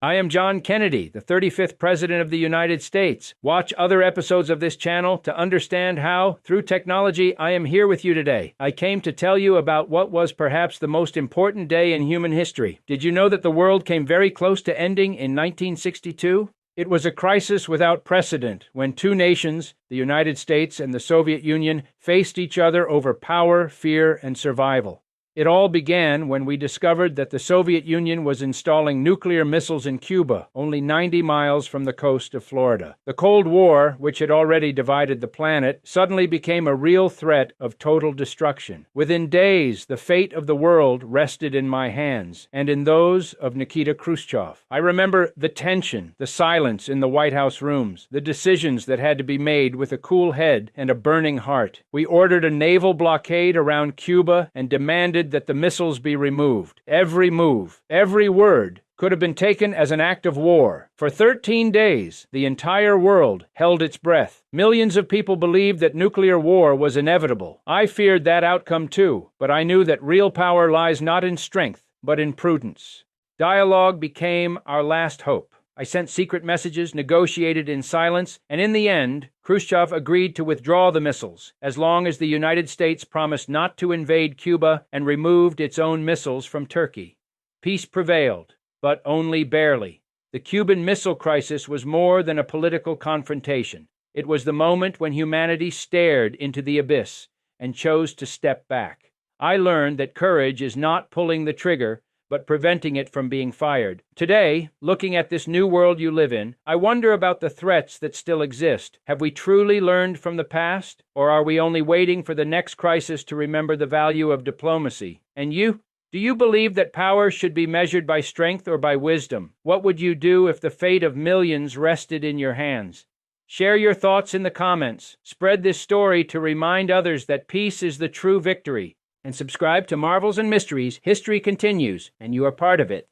I am John Kennedy, the 35th President of the United States. Watch other episodes of this channel to understand how, through technology, I am here with you today. I came to tell you about what was perhaps the most important day in human history. Did you know that the world came very close to ending in 1962? It was a crisis without precedent when two nations, the United States and the Soviet Union, faced each other over power, fear, and survival. It all began when we discovered that the Soviet Union was installing nuclear missiles in Cuba, only 90 miles from the coast of Florida. The Cold War, which had already divided the planet, suddenly became a real threat of total destruction. Within days, the fate of the world rested in my hands, and in those of Nikita Khrushchev. I remember the tension, the silence in the White House rooms, the decisions that had to be made with a cool head and a burning heart. We ordered a naval blockade around Cuba and demanded that the missiles be removed. Every move, every word could have been taken as an act of war. For 13 days, the entire world held its breath. Millions of people believed that nuclear war was inevitable. I feared that outcome too, but I knew that real power lies not in strength, but in prudence. Dialogue became our last hope. I sent secret messages, negotiated in silence, and in the end, Khrushchev agreed to withdraw the missiles, as long as the United States promised not to invade Cuba and removed its own missiles from Turkey. Peace prevailed, but only barely. The Cuban Missile Crisis was more than a political confrontation. It was the moment when humanity stared into the abyss and chose to step back. I learned that courage is not pulling the trigger, but preventing it from being fired. Today, looking at this new world you live in, I wonder about the threats that still exist. Have we truly learned from the past, or are we only waiting for the next crisis to remember the value of diplomacy? And you? Do you believe that power should be measured by strength or by wisdom? What would you do if the fate of millions rested in your hands? Share your thoughts in the comments. Spread this story to remind others that peace is the true victory. And subscribe to Marvels and Mysteries. History continues, and you are part of it.